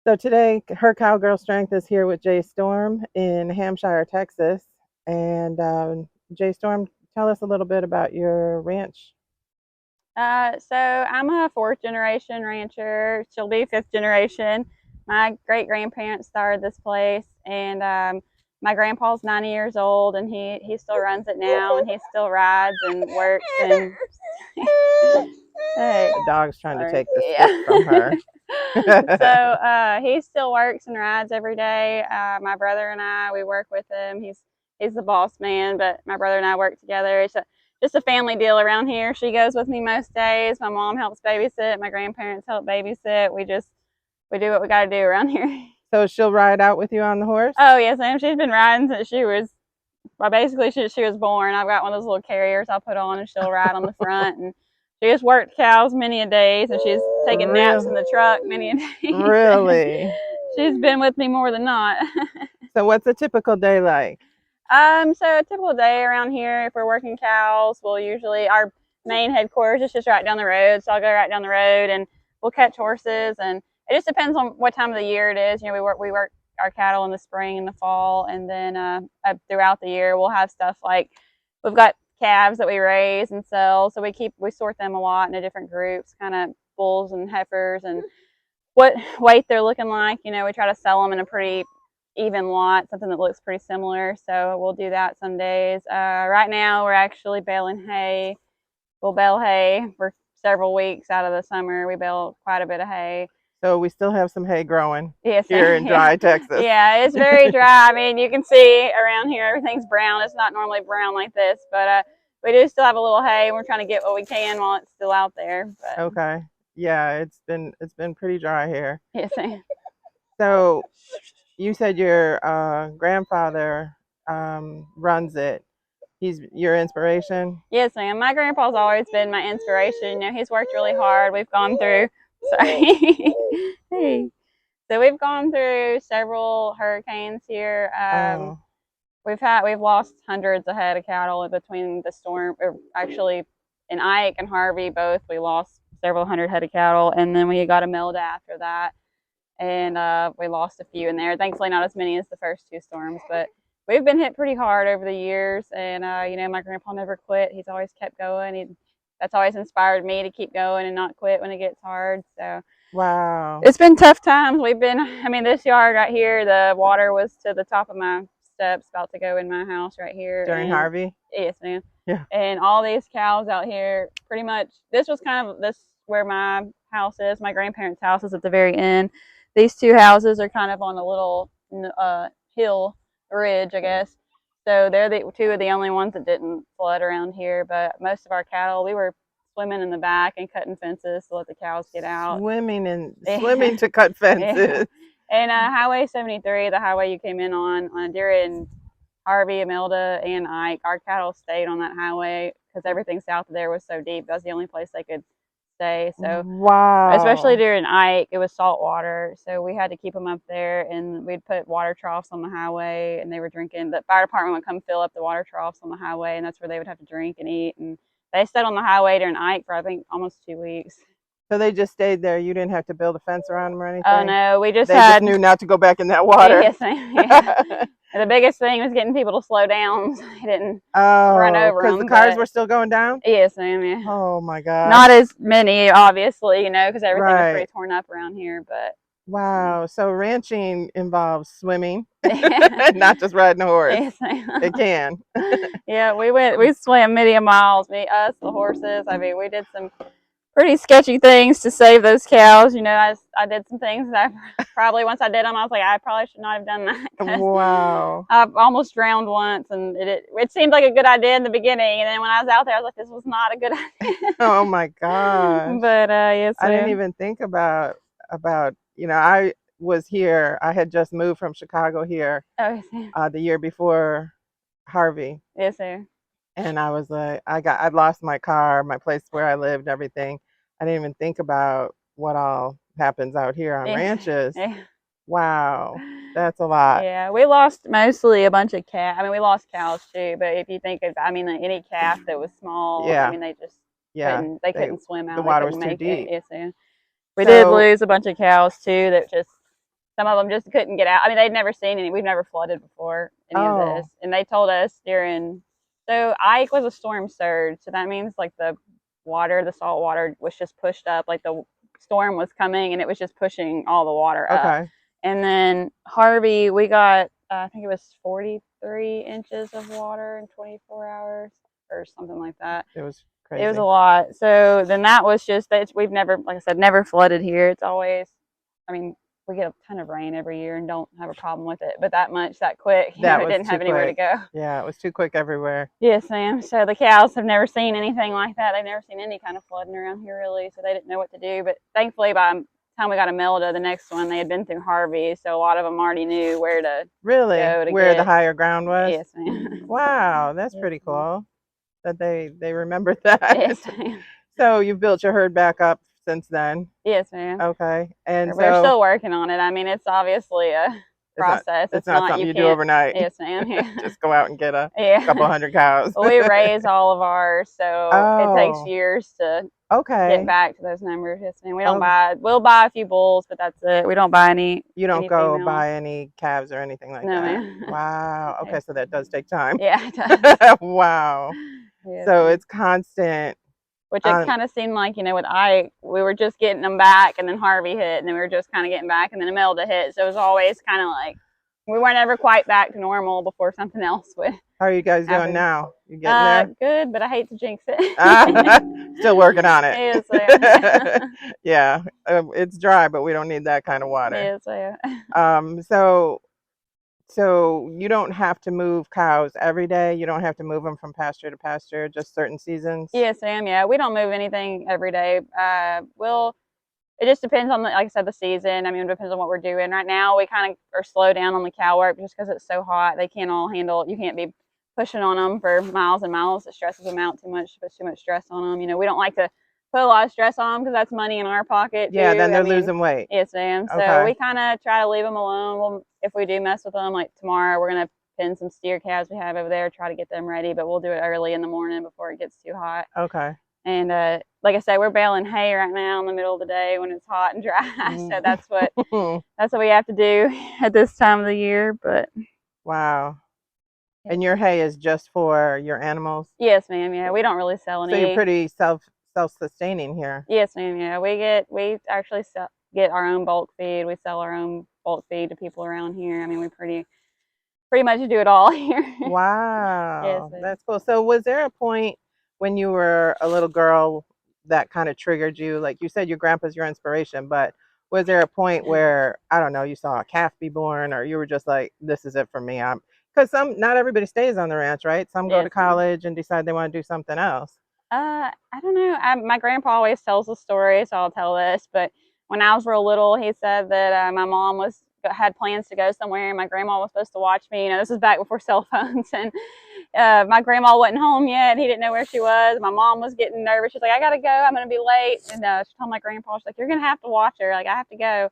So today, her Cowgirl Strength is here with J Storme in Hampshire, Texas. And J Storme, tell us a little bit about your ranch. So I'm a fourth generation rancher. She'll be fifth generation. My great grandparents started this place, and my grandpa's 90 years old, and he still runs it now, and he still rides and works. And hey, The dog's trying to sorry, take the stick from yeah. her. So he still works and rides every day. My brother and I, we work with him. He's the boss man, but my brother and I work together. Just a family deal around here. She goes with me most days. My mom helps babysit. My grandparents help babysit. We do what we got to do around here. So she'll ride out with you on the horse? Oh yes, ma'am. She's been riding since she was well, basically she was born. I've got one of those little carriers I'll put on, and she'll ride on the front. And she has worked cows many a days, and she's taken naps in Real, the truck many a days. really? She's been with me more than not. So what's a typical day like? So a typical day around here, if we're working cows, we'll usually our main headquarters is just right down the road. So I'll go right down the road and we'll catch horses, and it just depends on what time of the year it is. You know, we work our cattle in the spring and the fall, and then throughout the year we'll have stuff like we've got calves that we raise and sell. So we sort them a lot into different groups, kind of bulls and heifers and what weight they're looking like. You know, we try to sell them in a pretty even lot, something that looks pretty similar. So we'll do that some days. Right now, we're actually baling hay. We'll bale hay for several weeks out of the summer. We bale quite a bit of hay. So we still have some hay growing Yes, here in yeah, dry Texas. yeah. It's very dry. I mean, you can see around here everything's brown. It's not normally brown like this, but we do still have a little hay. We're trying to get what we can while it's still out there. But Okay. Yeah, it's been pretty dry here. yes, So you said your grandfather runs it. He's your inspiration. yes, ma'am. My grandpa's always been my inspiration. You know, he's worked really hard. We've gone through. Sorry. Hey. So we've gone through several hurricanes here. Oh, We've lost hundreds of head of cattle in between the storm. Or actually, in Ike and Harvey, both we lost several hundred head of cattle, and then we got a Melda after that, and we lost a few in there. Thankfully, not as many as the first two storms, but we've been hit pretty hard over the years. And you know, my grandpa never quit. He's always kept going. That's always inspired me to keep going and not quit when it gets hard. So wow. it's been tough times. I mean, this yard right here, the water was to the top of my steps, about to go in my house right here. During And Harvey? yes, man. Yeah. And all these cows out here, pretty much, this where my house is. My grandparents' house is at the very end. These two houses are kind of on a little hill ridge, I guess. So they're the two of the only ones that didn't flood around here. But most of our cattle, we were swimming in the back and cutting fences to let the cows get out. Swimming to cut Yeah. fences. And Highway 73, the highway you came in on during Harvey, Imelda, and Ike, our cattle stayed on that highway because everything south of there was so deep. That was the only place they could stay. So, especially Wow. during Ike, it was salt water. So we had to keep them up there, and we'd put water troughs on the highway, and they were drinking. The fire department would come fill up the water troughs on the highway, and that's where they would have to drink and eat. And they stayed on the highway during Ike for, I think, almost 2 weeks. So they just stayed there. You didn't have to build a fence around them or Oh anything. no, we just They just had knew not to go back in that water. yes, yeah. And the biggest thing was getting people to slow down so they didn't run Oh, over because the them. cars But were still going down? yes, ma'am, yeah. Oh my gosh. Not as many, obviously, you know, because everything was Right. pretty torn up around here. But Wow. So ranching involves swimming, yeah, not just riding a horse. yes, It can. yeah. We swam many miles. Us, the horses. I mean, we did some pretty sketchy things to save those cows. You know, I did some things that I probably once I did them, I was like, I probably should not have done that because Wow. I've almost drowned once, and it seemed like a good idea in the beginning, and then when I was out there, I was like, this was not a good idea. Oh my gosh. But yes, I didn't sir. even think about, I was here. I had just moved from Chicago here Oh, yes, sir. the year before Harvey. Yes, sir. And I was like, I'd lost my car, my place where I lived, everything. I didn't even think about what all happens out here on Yes, ranches. yeah. Wow, that's a lot. Yeah, we lost mostly a bunch of cat. I mean, we lost cows too, but if you think of, I mean, like, any calf that was small, I Yeah, mean, they just yeah. they They couldn't swim the out. They water was couldn't too make it. deep. Yes, sir. We did So lose a bunch of cows too that just some of them just couldn't get out. I mean, they'd never seen any. We've never flooded before any of this, and they told us during. So Ike was a storm surge, so that means like the salt water was just pushed up, like the storm was coming, and it was just pushing all the water up. Okay. And then Harvey, we got I think it was 43 inches of water in 24 hours or something like that. It was crazy. It was a lot. So then that was just that we've never, like I said, never flooded here. It's always, I mean, we get a ton of rain every year and don't have a problem with it. But that much, that quick, it didn't have anywhere to go. Yeah, it was too quick everywhere. Yes, ma'am. So the cows have never seen anything like that. They've never seen any kind of flooding around here, really. So they didn't know what to do. But thankfully, by the time we got Imelda, the next one, they had been through Harvey. So a lot of them already knew where to really go to where the higher ground was. Yes, ma'am. Wow, that's pretty cool that they remembered that. Yes, ma'am. So you've built your herd back up since then. Yes, ma'am. Okay, and we're still working on it. I mean, it's obviously a process. It's not something you do overnight. Yes, ma'am. Yeah. Just go out and get a couple hundred cows. Well, we raise all of ours, so it takes years to get back to those numbers. Yes, ma'am. We don't buy. We'll buy a few bulls, but that's it. We don't buy any. You don't go buy any calves or anything like that. No, ma'am. Wow. Okay, so that does take time. Yeah, it does. Wow. Yeah. So it's constant. Which it kind of seemed like, with Ike, we were just getting them back, and then Harvey hit, and then we were just kind of getting back, and then Imelda hit. So it was always kind of like we weren't ever quite back to normal before something else would. How are you guys doing now? You getting there? Good, but I hate to jinx it. Still working on it. Yes, yeah. Yeah, it's dry, but we don't need that kind of water. Yes, yeah. So you don't have to move cows every day. You don't have to move them from pasture to pasture, just certain seasons. Yes, ma'am. Yeah, we don't move anything every day. It just depends on like I said, the season. I mean, it depends on what we're doing. Right now, we kind of are slow down on the cow work just because it's so hot. They can't all handle it. You can't be pushing on them for miles and miles. It stresses them out too much. Puts too much stress on them. We don't like to put a lot of stress on them because that's money in our pocket too. Yeah, then they're losing weight. Yes, ma'am. So we kind of try to leave them alone. If we do mess with them, like tomorrow, we're gonna pin some steer calves we have over there, try to get them ready. But we'll do it early in the morning before it gets too hot. Okay. And like I said, we're baling hay right now in the middle of the day when it's hot and dry. So that's what we have to do at this time of the year. But wow. And your hay is just for your animals? Yes, ma'am. Yeah, we don't really sell any. So you're pretty self-sustaining here. Yes, ma'am. Yeah, we actually get our own bulk feed. We sell our own bulk feed to people around here. I mean, we pretty much do it all here. Wow. Yes, that's cool. So was there a point when you were a little girl that kind of triggered you? Like you said, your grandpa's your inspiration, but was there a point where, I don't know, you saw a calf be born, or you were just like, this is it for me? Because not everybody stays on the ranch, right? Some go to college and decide they want to do something else. I don't know. My grandpa always tells the story, so I'll tell this. But when I was real little, he said that my mom had plans to go somewhere, and my grandma was supposed to watch me. This is back before cell phones, and my grandma wasn't home yet. He didn't know where she was. My mom was getting nervous. She's like, I gotta go. I'm gonna be late. And she told my grandpa, she's like, you're gonna have to watch her. Like, I have to go.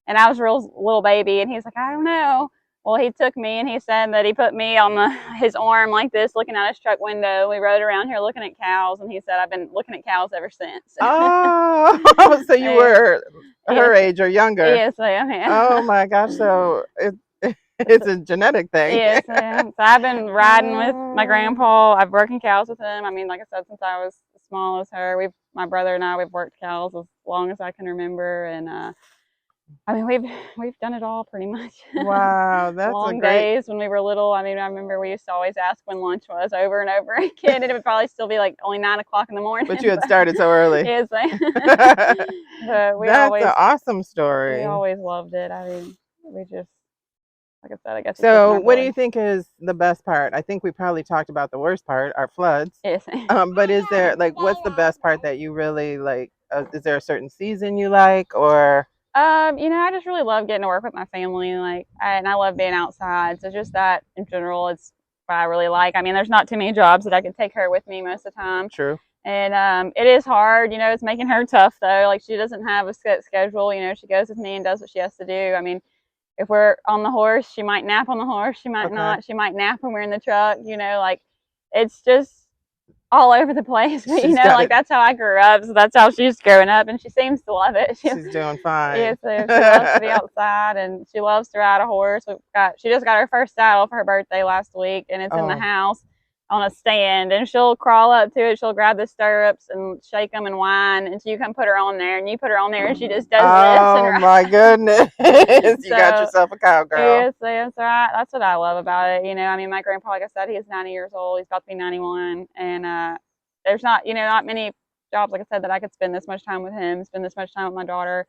And I was a real little baby, and he's like, I don't know. Well, he took me, and he said that he put me on his arm like this, looking out his truck window. We rode around here looking at cows, and he said, I've been looking at cows ever since. Oh, so you were her age or younger? Yes, ma'am. Yeah. Oh my gosh, so it's a genetic thing. Yes, ma'am. So I've been riding with my grandpa. I've working cows with him. I mean, like I said, since I was as small as her, my brother and I, we've worked cows as long as I can remember, and I mean, we've done it all pretty much. Wow, that's long days when we were little. I mean, I remember we used to always ask when lunch was over and over again, and it would probably still be like only 9 o'clock in the morning. But you had started so early. Yes, but that's an awesome story. We always loved it. I mean, we just, like I said, I guess. So, what do you think is the best part? I think we probably talked about the worst part, our floods. Yes. But is there what's the best part that you really like? Is there a certain season you like, or? I just really love getting to work with my family, and I love being outside. So just that in general, it's what I really like. I mean, there's not too many jobs that I could take her with me most of the time. True. And it is hard, it's making her tough though. Like, she doesn't have a set schedule. She goes with me and does what she has to do. I mean, if we're on the horse, she might nap on the horse. She might not. She might nap when we're in the truck. It's just all over the place. But She's got like it. that's how I grew up, so that's how she's growing up, and she seems to love it. She's doing Yeah, fine. so she loves to be outside, and she loves to ride a horse. She just got her first saddle for her birthday last week, and it's in the Oh. house on a stand, and she'll crawl up to it. She'll grab the stirrups and shake them and whine, and so you come put her on there, and you put her on there, and she just does this and Oh my goodness. You got so. yourself a cowgirl. Yes, yes, right. That's what I love about it. I mean, my grandpa, like I said, he's 90 years old. He's about to be 91, and there's not, not many jobs, like I said, that I could spend this much time with him, spend this much time with my daughter.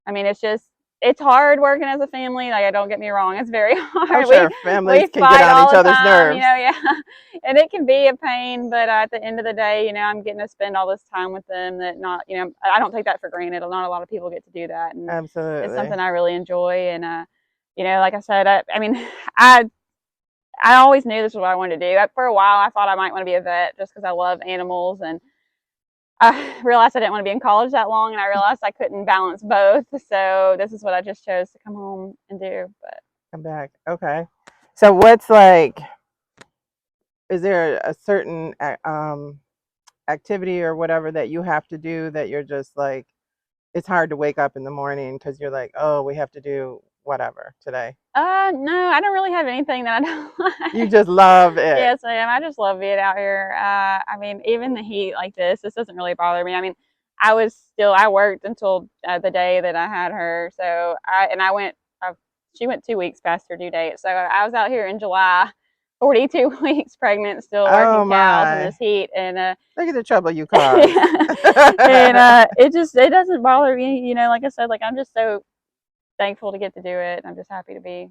I mean, it's hard working as a family. Like, don't get me wrong, it's very I'm hard. sure We families can get fight on all each the other's time, nerves. yeah, and it can be a pain. But at the end of the day, I'm getting to spend all this time with them. That not, I don't take that for granted. Not a lot of people get to do that, and it's Absolutely. something I really enjoy. And like I said, I mean, I I always knew this was what I wanted to do. For a while, I thought I might want to be a vet just because I love animals, and I realized I didn't want to be in college that long, and I realized I couldn't balance both. So this is what I just chose to come home and do. But Come back. Okay. So what's like, is there a certain activity or whatever that you have to do that you're just like, it's hard to wake up in the morning because you're like, oh, we have to do whatever today? no, I don't really have anything that I don't You like. just love it. Yes, I am. I just love being out here. I mean, even the heat like this doesn't really bother me. I mean, I worked until the day that I had her. So she went 2 weeks past her due date. So I was out here in July, 42 weeks pregnant, still Oh working cows in my. this heat. And, Look at the trouble you cause. and it doesn't bother me. Like I said, like I'm just so thankful to get to do it. I'm just happy to be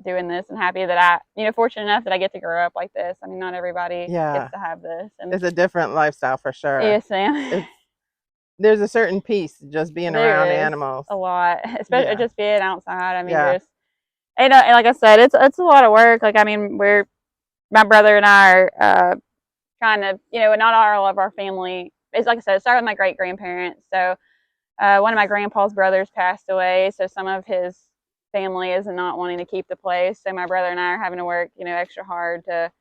doing this and happy that fortunate enough that I get to grow up like this. I mean, not everybody gets Yeah. to have this. And It's a different lifestyle for sure. yes, Sam, It's there's a certain peace just being around there is animals. a lot, especially Yeah. just being outside. I mean, Yeah. just, and like I said, it's a lot of work. Like, I mean, my brother and I are trying to, not all of our family, it's like I said, it started with my great grandparents. So one of my grandpa's brothers passed away, so some of his family is not wanting to keep the place. So my brother and I are having to work, extra hard to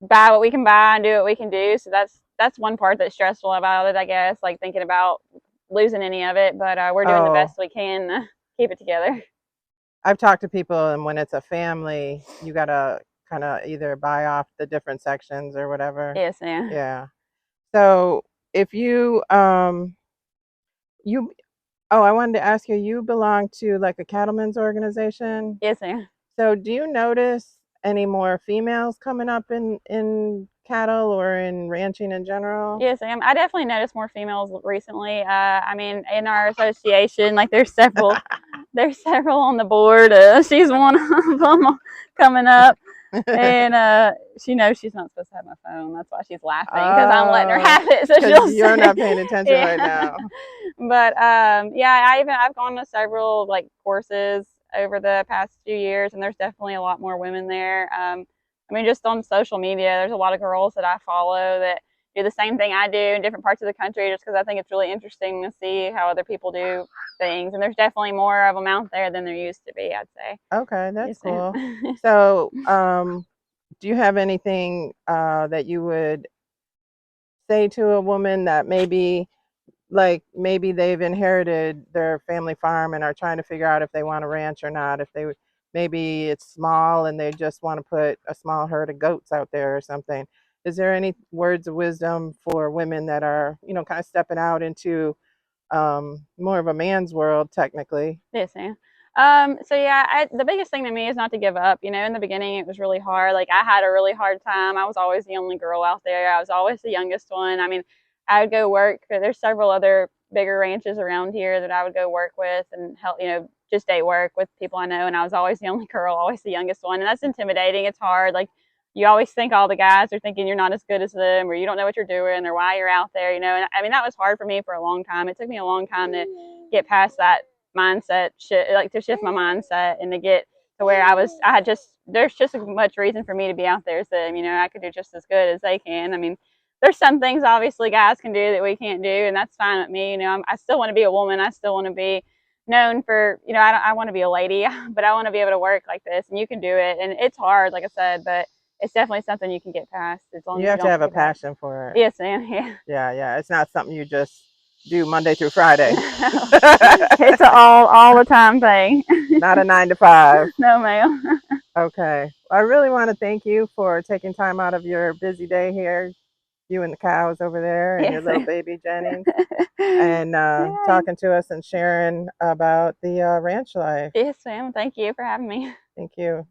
buy what we can buy and do what we can do. So that's one part that's stressful about it, I guess, like thinking about losing any of it. But we're doing the best Oh, we can to keep it together. I've talked to people, and when it's a family, you gotta kind of either buy off the different sections or whatever. Yes, ma'am. Yeah. So if you oh, I wanted to ask you, you belong to like a cattlemen's organization. Yes, ma'am. So do you notice any more females coming up in cattle or in ranching in general? Yes, ma'am. I definitely noticed more females recently. I mean, in our association, like there's several on the board. She's one of them coming up. And she knows she's not supposed to have my phone. That's why she's laughing because I'm letting her Oh, have it. So because she'll you're say, not paying attention right yeah. now. But yeah, I've gone to several like courses over the past few years, and there's definitely a lot more women there. I mean, just on social media, there's a lot of girls that I follow that do the same thing I do in different parts of the country, just because I think it's really interesting to see how other people do things. And there's definitely more of them out there than there used to be, I'd say. Okay, that's Yes, ma'am. cool. So, do you have anything that you would say to a woman that maybe they've inherited their family farm and are trying to figure out if they want a ranch or not, if they maybe it's small and they just want to put a small herd of goats out there or something? Is there any words of wisdom for women that are, kind of stepping out into more of a man's world technically? Yes, ma'am. So yeah, the biggest thing to me is not to give up. In the beginning it was really hard. Like I had a really hard time. I was always the only girl out there. I was always the youngest one. I mean, I would go work. There's several other bigger ranches around here that I would go work with and help, just day work with people I know. And I was always the only girl, always the youngest one. And that's intimidating. It's hard. Like you always think all the guys are thinking you're not as good as them or you don't know what you're doing or why you're out there, And I mean, that was hard for me for a long time. It took me a long time to get past that mindset like to shift my mindset and to get to where there's just as much reason for me to be out there as them. I could do just as good as they can. I mean, there's some things obviously guys can do that we can't do, and that's fine with me. I still want to be a woman. I still want to be known for, I want to be a lady, but I want to be able to work like this, and you can do it. And it's hard, like I said, but it's definitely something you can get past as long You as you have to don't have a give up. passion for it. Yes, ma'am. Yeah. Yeah, yeah. It's not something you just do Monday through Friday. No. It's an all the time thing. Not a 9 to 5. No, ma'am. Okay. I really want to thank you for taking time out of your busy day here, you and the cows over there and your Yes, little ma'am. baby Jennings, and Yay. talking to us and sharing about the ranch life. Yes, ma'am. Thank you for having me. Thank you.